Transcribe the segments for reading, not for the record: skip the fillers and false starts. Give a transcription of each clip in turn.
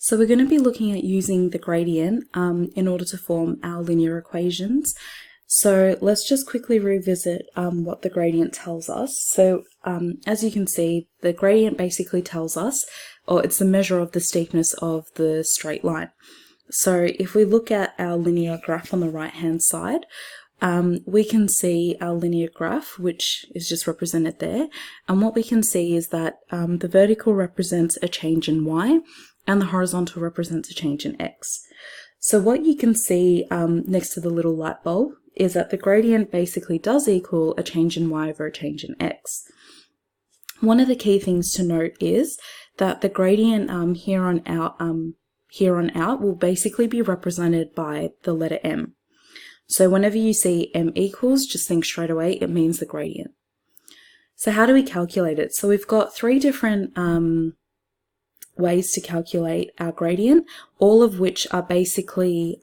So we're going to be looking at using the gradient in order to form our linear equations. So let's just quickly revisit what the gradient tells us. So as you can see, the gradient basically tells us, or it's the measure of the steepness of the straight line. So if we look at our linear graph on the right hand side, we can see our linear graph, which is just represented there. And what we can see is that the vertical represents a change in y, and the horizontal represents a change in x. So what you can see next to the little light bulb is that the gradient basically does equal a change in y over a change in x. One of the key things to note is that the gradient here on out will basically be represented by the letter m. So whenever you see m equals, just think straight away it means the gradient. So how do we calculate it? So we've got three different ways to calculate our gradient, all of which are basically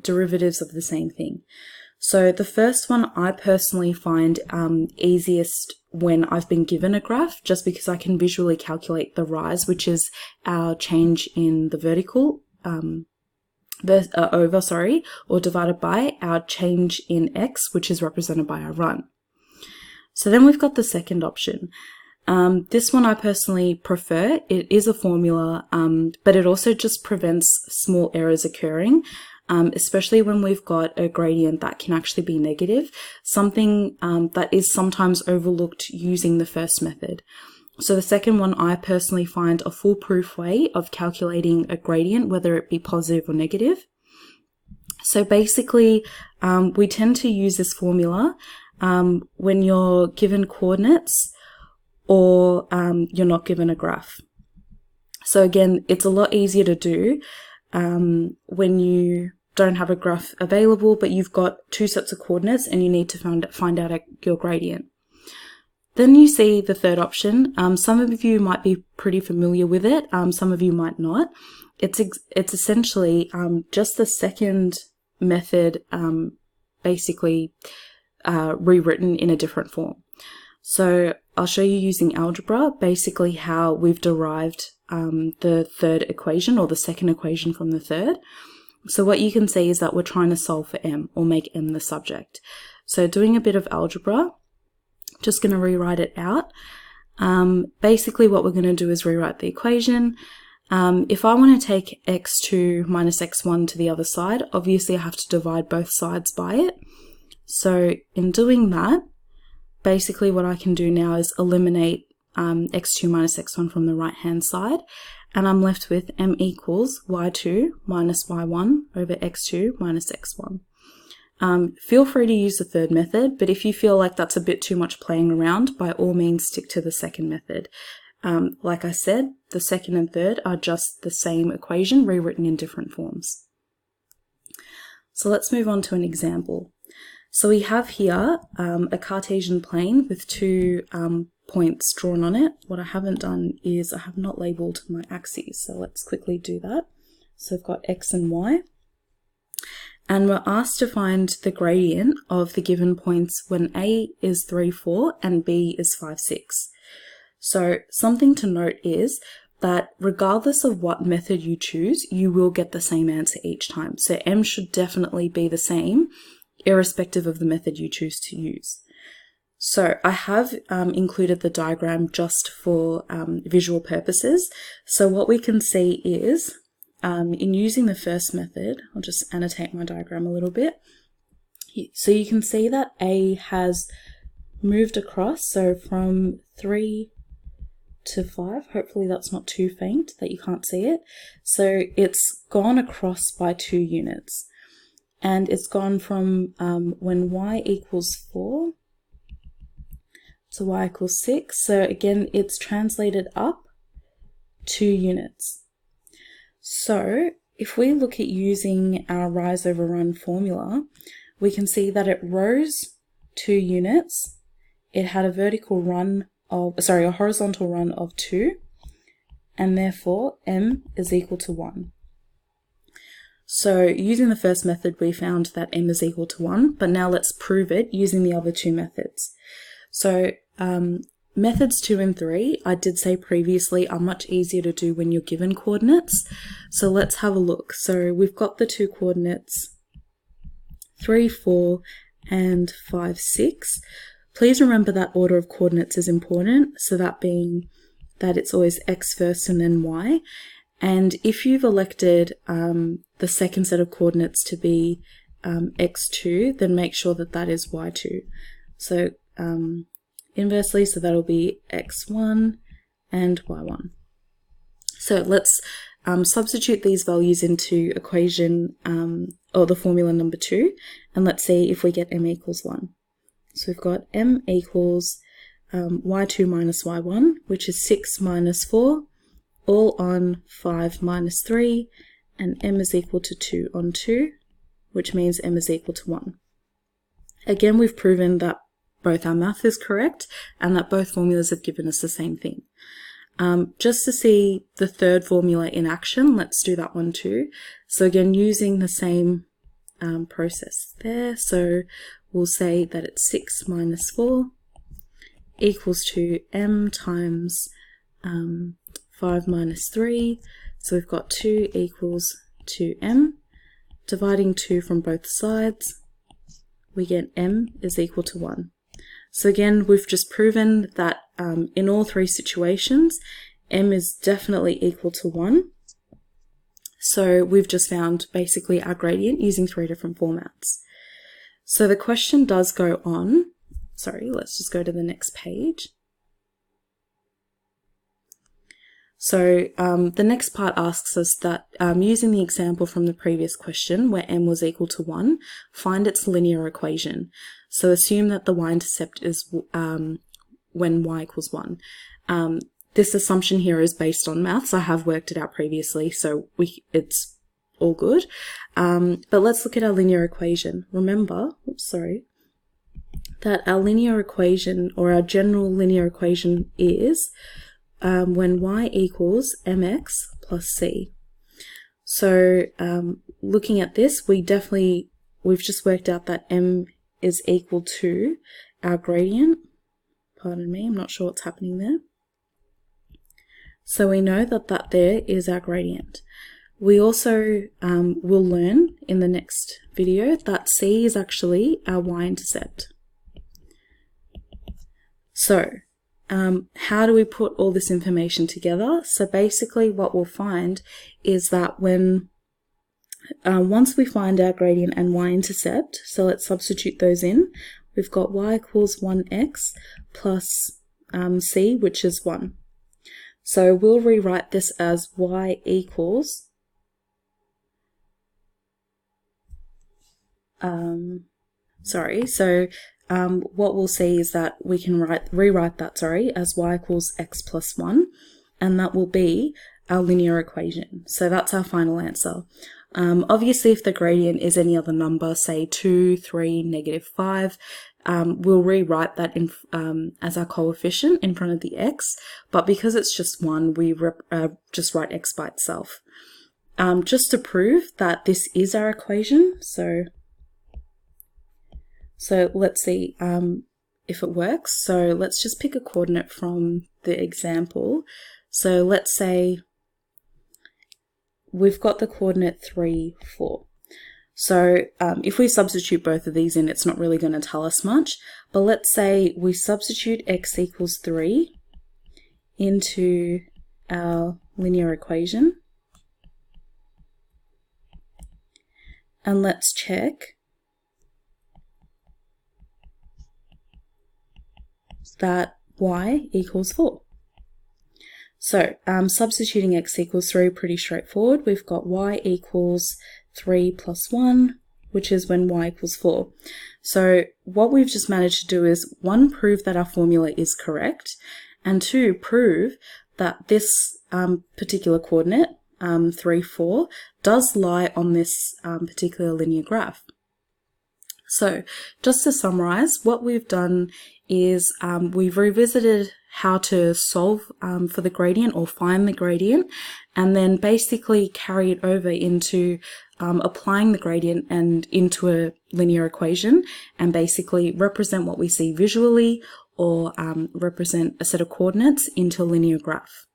derivatives of the same thing. So the first one I personally find easiest when I've been given a graph, just because I can visually calculate the rise, which is our change in the vertical or divided by our change in x, which is represented by our run. So then we've got the second option. This one I personally prefer. It is a formula, but it also just prevents small errors occurring, especially when we've got a gradient that can actually be negative, something that is sometimes overlooked using the first method. So the second one I personally find a foolproof way of calculating a gradient, whether it be positive or negative. So basically, we tend to use this formula when you're given coordinates or you're not given a graph. So again, it's a lot easier to do when you don't have a graph available, but you've got two sets of coordinates and you need to find out your gradient. Then you see the third option. Some of you might be pretty familiar with it, some of you might not. It's essentially just the second method basically rewritten in a different form. So I'll show you using algebra basically how we've derived the third equation, or the second equation from the third. So what you can see is that we're trying to solve for m, or make m the subject. So doing a bit of algebra, just going to rewrite it out. Basically what we're going to do is rewrite the equation. If I want to take x2 minus x1 to the other side, obviously I have to divide both sides by it. So in doing that, basically what I can do now is eliminate x2 minus x1 from the right hand side, and I'm left with m equals y2 minus y1 over x2 minus x1. Feel free to use the third method, but if you feel like that's a bit too much playing around, by all means stick to the second method. Like I said, the second and third are just the same equation rewritten in different forms. So let's move on to an example. So we have here a Cartesian plane with two points drawn on it. What I haven't done is I have not labeled my axes, so let's quickly do that. So I've got x and y, and we're asked to find the gradient of the given points when a is 3, 4 and b is 5, 6. So something to note is that regardless of what method you choose, you will get the same answer each time. So m should definitely be the same, irrespective of the method you choose to use. So I have included the diagram just for visual purposes. So what we can see is, in using the first method, I'll just annotate my diagram a little bit. So you can see that A has moved across, so from 3 to 5, hopefully that's not too faint that you can't see it. So it's gone across by 2 units. And it's gone from when y equals 4 to y equals 6. So again, it's translated up 2 units. So if we look at using our rise over run formula, we can see that it rose 2 units. It had a horizontal run of 2, and therefore m is equal to 1. So using the first method, we found that m is equal to 1, but now let's prove it using the other two methods. So Methods 2 and 3, I did say previously, are much easier to do when you're given coordinates. So let's have a look. So we've got the two coordinates 3, 4, and 5, 6. Please remember that order of coordinates is important, so that being that it's always x first and then y. And if you've elected the second set of coordinates to be x2, then make sure that that is y2. So inversely, so that'll be x1 and y1. So let's substitute these values into equation or the formula number 2, and let's see if we get m equals 1. So we've got m equals y2 minus y1, which is 6 minus 4, all on 5 minus 3, and m is equal to 2 on 2, which means m is equal to 1. Again, we've proven that both our math is correct and that both formulas have given us the same thing. Just to see the third formula in action, let's do that one too. So again, using the same process there, so we'll say that it's 6 minus 4 equals to m times 5 minus 3, so we've got 2 equals 2m. Dividing 2 from both sides, we get m is equal to 1. So again, we've just proven that in all three situations, m is definitely equal to 1. So we've just found basically our gradient using 3 different formats. So the question does go on. Sorry, let's just go to the next page. So the next part asks us that using the example from the previous question where m was equal to 1, find its linear equation. So assume that the y-intercept is when y equals 1. This assumption here is based on maths. I have worked it out previously, so it's all good. But let's look at our linear equation. Remember, that our linear equation, or our general linear equation, is when y equals mx plus c. So looking at this, we've just worked out that m is equal to our gradient. Pardon me, I'm not sure what's happening there. So we know that that there is our gradient. We also will learn in the next video that c is actually our y-intercept. So how do we put all this information together? So basically what we'll find is that when once we find our gradient and y-intercept, so let's substitute those in, we've got y equals 1x plus c, which is 1. So we'll rewrite this as y equals what we'll see is that we can rewrite that as y equals x plus 1, and that will be our linear equation. So that's our final answer. Obviously, if the gradient is any other number, say 2, 3, -5, we'll rewrite that as our coefficient in front of the x, but because it's just 1, we just write x by itself. Just to prove that this is our equation, so let's see if it works. So let's just pick a coordinate from the example. So let's say we've got the coordinate 3, 4. So if we substitute both of these in, it's not really going to tell us much. But let's say we substitute x equals 3 into our linear equation. And let's check that y equals 4. So substituting x equals 3, pretty straightforward. We've got y equals 3 plus 1, which is when y equals 4. So what we've just managed to do is, 1, prove that our formula is correct, and 2, prove that this particular coordinate, 3, 4, does lie on this particular linear graph. So just to summarize, what we've done is we've revisited how to solve for the gradient or find the gradient, and then basically carry it over into applying the gradient and into a linear equation, and basically represent what we see visually or represent a set of coordinates into a linear graph.